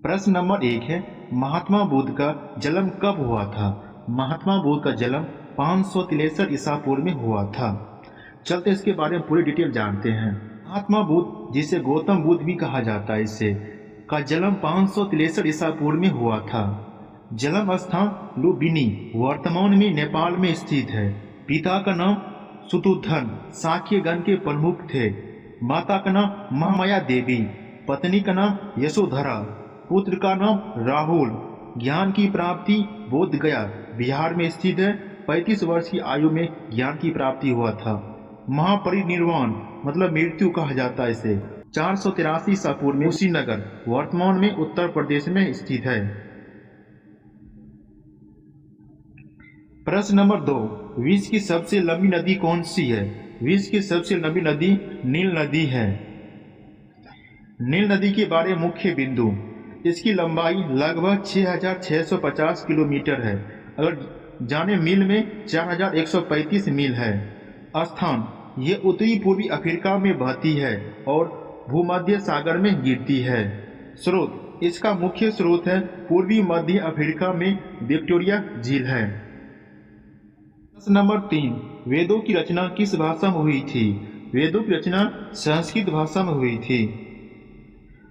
प्रश्न नंबर 1 है, महात्मा बुद्ध का जन्म कब हुआ था? महात्मा बुद्ध का जन्म 563 ईसा पूर्व में हुआ था। चलते इसके बारे में पूरी डिटेल जानते हैं। महात्मा बुद्ध, जिसे गौतम बुद्ध भी कहा जाता है, इससे का जन्म 563 ईसा पूर्व में हुआ था। जन्म स्थान लुम्बिनी वर्तमान में नेपाल में स्थित है। पिता का नाम शुतुध्न शाक्य गण के प्रमुख थे। माता का नाम महामाया देवी, पत्नी का नाम यशोधरा, पुत्र का नाम राहुल। ज्ञान की प्राप्ति बोध गया बिहार में स्थित है। 35 वर्ष की आयु में ज्ञान की प्राप्ति हुआ था। महापरिनिर्वाण मतलब मृत्यु कहा जाता है इसे 483 ईसा पूर्व में कुशीनगर वर्तमान में उत्तर प्रदेश में स्थित है। प्रश्न नंबर 2, विश्व की सबसे लंबी नदी कौन सी है? विश्व की सबसे लंबी नदी नील नदी है। नील नदी के बारे में मुख्य बिंदु, इसकी लंबाई लगभग 6650 किलोमीटर है। अगर जाने मील में 4135 मील है। स्थान, ये उत्तरी पूर्वी अफ्रीका में बहती है और भूमध्य सागर में गिरती है। स्रोत, इसका मुख्य स्रोत है पूर्वी मध्य अफ्रीका में विक्टोरिया झील है। प्रश्न नंबर 3, वेदों की रचना किस भाषा में हुई थी? वेदों की रचना संस्कृत भाषा में हुई थी।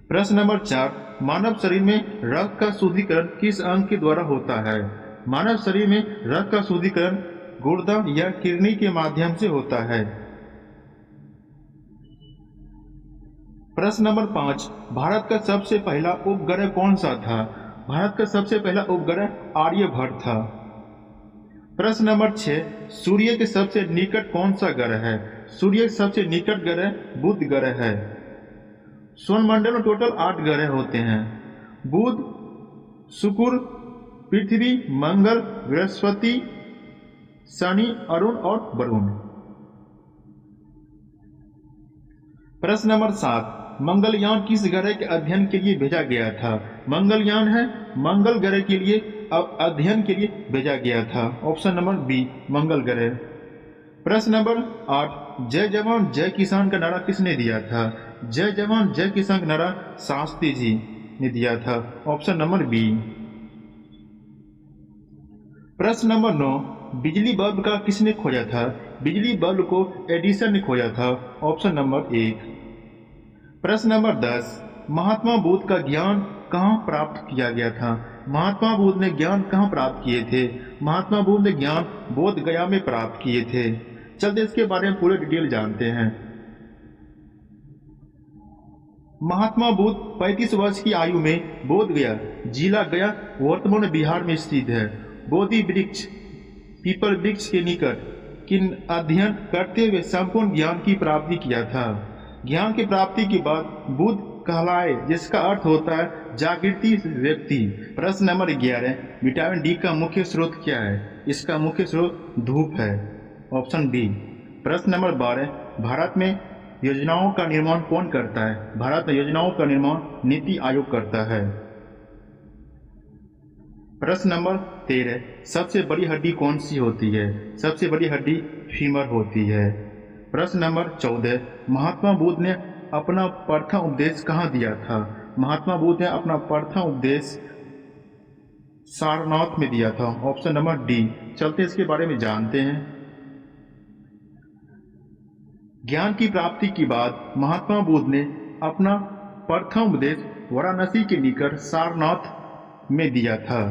प्रश्न नंबर 4, मानव शरीर में रक्त का शुद्धिकरण किस अंग के द्वारा होता है? मानव शरीर में रक्त का शुद्धिकरण गुर्दा या किडनी के माध्यम से होता है। प्रश्न नंबर 5, भारत का सबसे पहला उपग्रह कौन सा था? भारत का सबसे पहला उपग्रह आर्यभट्ट था। प्रश्न नंबर 6, सूर्य के सबसे निकट कौन सा ग्रह है? सूर्य के सबसे निकट ग्रह बुध ग्रह है। सौरमंडल में टोटल 8 ग्रह होते हैं। बुध, शुक्र, पृथ्वी, मंगल, बृहस्पति, शनि, अरुण और वरुण। प्रश्न नंबर 7, मंगलयान किस ग्रह के अध्ययन के लिए भेजा गया था? मंगलयान है मंगल ग्रह के लिए अध्ययन के लिए भेजा गया था। ऑप्शन नंबर बी, मंगल ग्रह। प्रश्न नंबर 8, जय जवान जय किसान का नारा किसने दिया था? जय जवान जय किसान का नारा शास्त्री जी ने दिया था। Option number B. प्रश्न नंबर 9, बिजली बल्ब का किसने खोजा था? बिजली बल्ब को एडिसन ने खोजा था। Option number 1। प्रश्न नंबर 10, महात्मा बुद्ध का ज्ञान कहाँ प्राप्त किया गया था? महात्मा बुद्ध ने ज्ञान कहाँ प्राप्त किए थे? महात्मा बुद्ध ने ज्ञान बोध गया में प्राप्त किए थे। चलते इसके बारे में पूरे डिटेल जानते हैं। महात्मा बुद्ध 35 वर्ष की आयु में बोध गया जिला गया वर्तमान बिहार में स्थित है। बोधि वृक्ष पीपल वृक्ष के निकट किन अध्ययन करते हुए संपूर्ण ज्ञान की प्राप्ति किया था। ज्ञान की प्राप्ति के बाद बुद्ध कहलाए, जिसका अर्थ होता है जागृति व्यक्ति। प्रश्न नंबर 11, विटामिन डी का मुख्य स्रोत क्या है? इसका मुख्य स्रोत धूप है। Option B. प्रश्न नंबर 12, भारत में योजनाओं का निर्माण कौन करता है? भारत में योजनाओं का निर्माण नीति आयोग करता है। प्रश्न नंबर 13, सबसे बड़ी हड्डी कौन सी होती है? सबसे बड़ी हड्डी फीमर होती है। प्रश्न नंबर 14, महात्मा बुद्ध ने अपना प्रथम उपदेश कहाँ दिया था? महात्मा बुद्ध ने अपना प्रथम उपदेश सारनाथ में दिया था। Option number D. चलते इसके बारे में जानते हैं। ज्ञान की प्राप्ति के बाद महात्मा बुद्ध ने अपना प्रथम उपदेश वाराणसी के निकट सारनाथ में दिया था।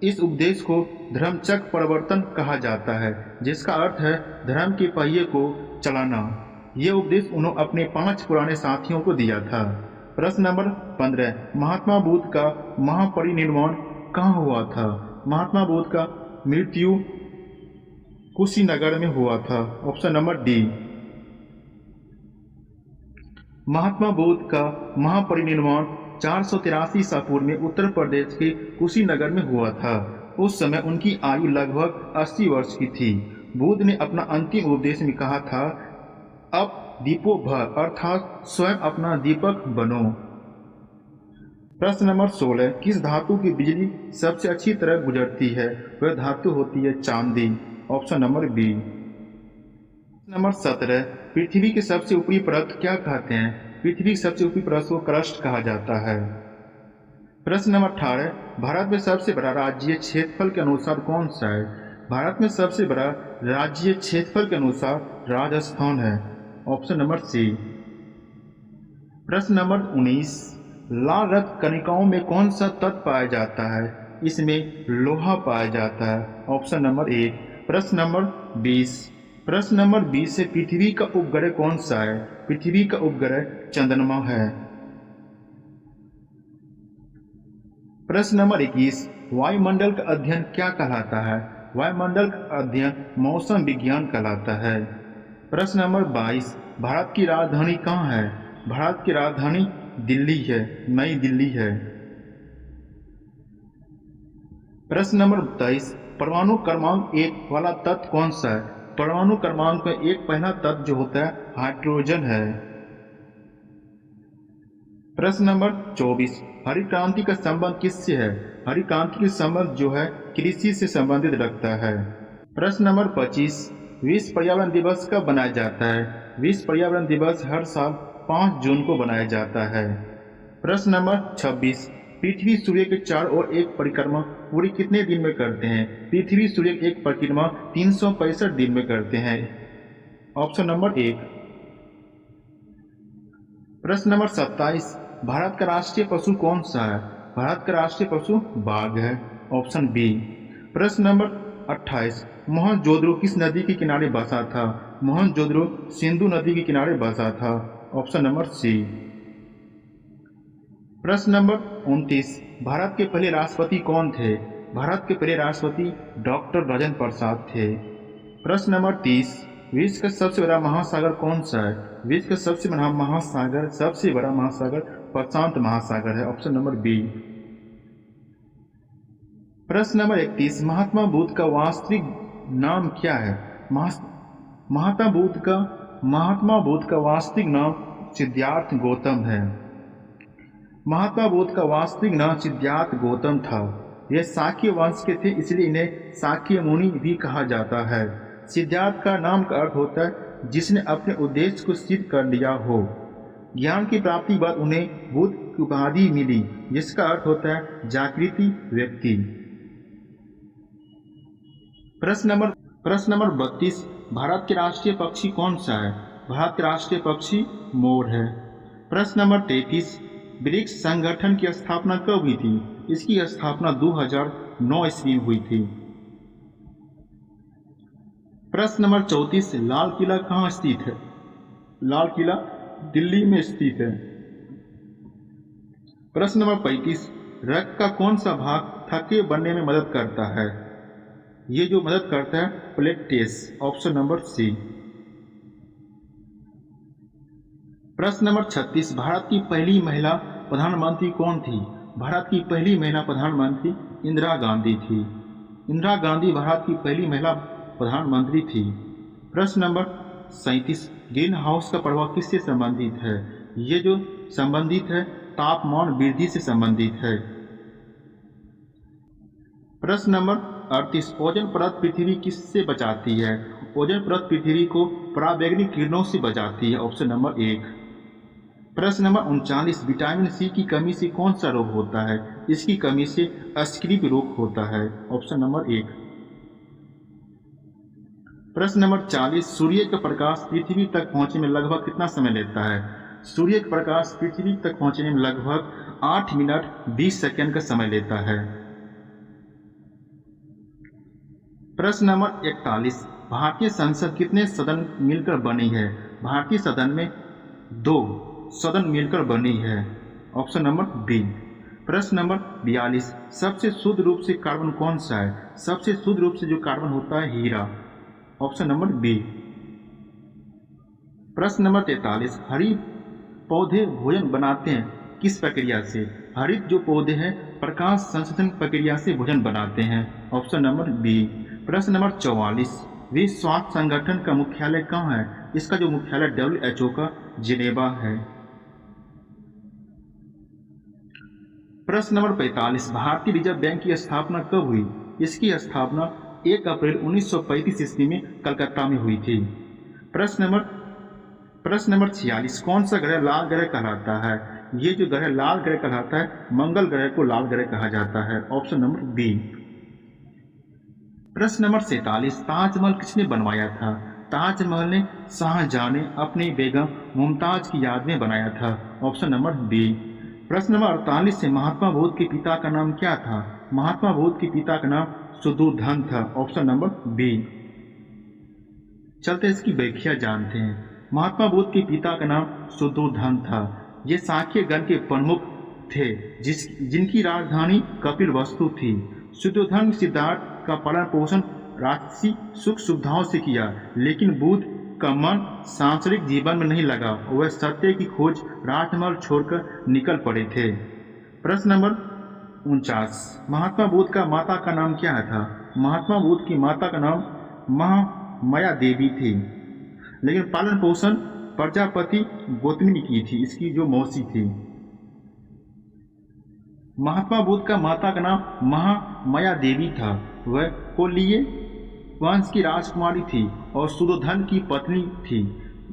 इस उपदेश को धर्मचक्र प्रवर्तन कहा जाता है, जिसका अर्थ है धर्म के पहिए को चलाना। यह उपदेश उन्होंने अपने 5 पुराने साथियों को दिया था। प्रश्न नंबर 15, महात्मा बुद्ध का महापरिनिर्वाण कहाँ हुआ था? महात्मा बुद्ध का मृत्यु कुशीनगर में हुआ था। Option number D. Mahatma Buddha का महापरिनिर्वाण 483 ईसा पूर्व में उत्तर प्रदेश के कुशीनगर में हुआ था। उस समय उनकी आयु लगभग 80 वर्ष की थी। बुद्ध ने अपना अंतिम उपदेश में कहा था, अब दीपो भर, अर्थात स्वयं अपना दीपक बनो। प्रश्न नंबर 16, किस धातु की बिजली सबसे अच्छी तरह गुजरती है? वह धातु होती है चांदी। Option number B. नंबर 17, पृथ्वी के सबसे ऊपरी परत क्या कहते हैं? पृथ्वी की सबसे ऊपरी परत को क्रस्ट कहा जाता है। प्रश्न नंबर 18, भारत में सबसे बड़ा राज्य क्षेत्रफल के अनुसार कौन सा है? भारत में सबसे बड़ा राज्य क्षेत्रफल के अनुसार राजस्थान है। Option number C. प्रश्न नंबर 19, लाल रक्त कणिकाओं में कौन सा तत्व पाया जाता है? इसमें लोहा पाया जाता है। Option number 1। प्रश्न नंबर 20, प्रश्न नंबर 20 से पृथ्वी का उपग्रह कौन सा है? पृथ्वी का उपग्रह चंद्रमा है। प्रश्न नंबर 21, वायुमंडल का अध्ययन क्या कहलाता है? वायुमंडल का अध्ययन मौसम विज्ञान कहलाता है। प्रश्न नंबर 22, भारत की राजधानी कहाँ है? भारत की राजधानी दिल्ली है, नई दिल्ली है। प्रश्न नंबर 23, परमाणु क्रमांक 1 वाला तत्व कौन सा है? परमाणु क्रमांक में एक पहला तत्व जो होता है हाइड्रोजन है। प्रश्न नंबर 24, हरित क्रांति का संबंध किससे है? हरित क्रांति का संबंध जो है कृषि से संबंधित रखता है। प्रश्न नंबर 25, विश्व पर्यावरण दिवस कब मनाया जाता है? विश्व पर्यावरण दिवस हर साल 5 जून को मनाया जाता है। प्रश्न नंबर 26, पृथ्वी सूर्य के चारों ओर एक परिक्रमा पूरी कितने दिन में करते हैं? पृथ्वी सूर्य की एक परिक्रमा 365 दिन में करते हैं। Option number 1। प्रश्न नंबर 27, भारत का राष्ट्रीय पशु कौन सा है? भारत का राष्ट्रीय पशु बाघ है। Option B. प्रश्न नंबर 28, मोहनजोदड़ो किस नदी के किनारे बसा था? मोहनजोदड़ो सिंधु नदी के किनारे बसा था। Option number C. प्रश्न नंबर 29, भारत के पहले राष्ट्रपति कौन थे? भारत के पहले राष्ट्रपति डॉक्टर राजेंद्र प्रसाद थे। प्रश्न नंबर 30, विश्व का सबसे बड़ा महासागर कौन सा है? विश्व का सबसे बड़ा महासागर प्रशांत महासागर है। Option number B. प्रश्न नंबर 31, महात्मा बुद्ध का वास्तविक नाम क्या है? महात्मा बुद्ध का वास्तविक नाम सिद्धार्थ गौतम है। महात्मा बुद्ध का वास्तविक नाम सिद्धार्थ गौतम था। ये शाक्य वंश के थे, इसलिए इन्हें शाक्य मुनि भी कहा जाता है। सिद्धार्थ का नाम का अर्थ होता है जिसने अपने उद्देश्य को सिद्ध कर लिया हो। ज्ञान की प्राप्ति बाद उन्हें बुद्ध की उपाधि मिली, जिसका अर्थ होता है जागृति व्यक्ति। प्रश्न नंबर 32, भारत के राष्ट्रीय पक्षी कौन सा है? भारत के राष्ट्रीय पक्षी मोर है। प्रश्न नंबर 33, ब्रिक्स संगठन की स्थापना कब हुई थी? इसकी स्थापना 2009 ईस्वी में हुई थी। प्रश्न नंबर 34, लाल किला कहाँ स्थित है? लाल किला दिल्ली में स्थित है। प्रश्न नंबर 35, रक्त का कौन सा भाग थक्के बनने में मदद करता है? ये जो मदद करता है प्लेटलेट्स। Option number C. प्रश्न नंबर 36, भारत की पहली महिला प्रधानमंत्री कौन थी? भारत की पहली महिला प्रधानमंत्री इंदिरा गांधी थी। इंदिरा गांधी भारत की पहली महिला प्रधानमंत्री थी। प्रश्न नंबर 37, ग्रीन हाउस का प्रभाव किससे संबंधित है? ये जो संबंधित है तापमान वृद्धि से संबंधित है। प्रश्न नंबर 38, ओजोन परत पृथ्वी किससे बचाती है? ओजोन परत पृथ्वी को पराबैंगनी किरणों से बचाती है। Option number 1। प्रश्न नंबर 39, विटामिन सी की कमी से कौन सा रोग होता है? इसकी कमी से स्क्रीव रोग होता है। Option number 1। प्रश्न नंबर 40, सूर्य का प्रकाश पृथ्वी तक पहुंचने में लगभग कितना समय लेता है? सूर्य का प्रकाश पृथ्वी तक पहुंचने में लगभग 8 मिनट 20 सेकंड का समय लेता है। प्रश्न नंबर 41, भारतीय संसद कितने सदन मिलकर बनी है? भारतीय सदन में 2 सदन मिलकर बनी है। Option number B. प्रश्न नंबर 42, सबसे शुद्ध रूप से कार्बन कौन सा है? सबसे शुद्ध रूप से जो कार्बन होता है हीरा। Option number B. प्रश्न नंबर 43, हरित पौधे भोजन बनाते हैं किस प्रक्रिया से? हरित जो पौधे हैं प्रकाश संश्लेषण प्रक्रिया से भोजन बनाते हैं। Option number B. प्रश्न नंबर 44, विश्व स्वास्थ्य संगठन का मुख्यालय कहाँ है? इसका जो मुख्यालय WHO का जिनेवा है। प्रश्न नंबर 45, भारतीय रिजर्व बैंक की स्थापना कब हुई? इसकी स्थापना 1 अप्रैल 1935 ईस्वी में कलकत्ता में हुई थी। प्रश्न नंबर 46, कौन सा ग्रह लाल ग्रह कहलाता है? ये जो ग्रह लाल ग्रह कहलाता है, मंगल ग्रह को लाल ग्रह कहा जाता है। Option number B. प्रश्न नंबर 47, ताजमहल किसने बनवाया था? ताजमहल ने शाहजहां ने अपनी बेगम मुमताज की याद में बनाया था। Option number B. प्रश्न नंबर 48 से महात्मा बुद्ध के पिता का नाम क्या था? महात्मा बुद्ध के पिता का नाम शुद्धोधन था। Option number B. चलते इसकी व्याख्या जानते हैं। महात्मा बुद्ध के पिता का नाम शुद्धोधन था। ये शाक्य गण के प्रमुख थे जिनकी राजधानी कपिलवस्तु थी। शुद्धोधन सिद्धार्थ का पालन पोषण राजसी सुख सुविधाओं से किया, लेकिन बुद्ध का मन सांसारिक जीवन में नहीं लगा। वह सत्य की खोज राजमहल छोड़कर निकल पड़े थे। प्रश्न नंबर 49, महात्मा बुद्ध का माता का नाम क्या था? महात्मा बुद्ध की माता का नाम महामाया देवी थी, लेकिन पालन पोषण प्रजापति गौतमी की थी, इसकी जो मौसी थी। महात्मा बुद्ध का माता का नाम महामाया देवी था। वह कोलीय वंश की राजकुमारी थी और शुद्धोधन की पत्नी थी।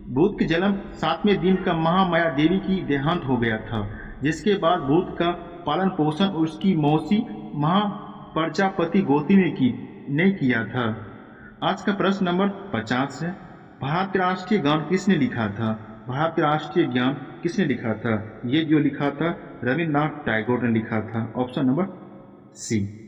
बुद्ध के जन्म 7वें दिन का महामाया देवी की देहांत हो गया था, जिसके बाद बुद्ध का पालन पोषण उसकी मौसी महाप्रजापति गौतमी ने किया था। आज का प्रश्न नंबर 50 है, भारतीय राष्ट्रीय गान किसने लिखा था? भारतीय राष्ट्रीय गान किसने लिखा था? ये जो लिखा था रविन्द्रनाथ टैगोर ने लिखा था। ऑप्शन नंबर सी।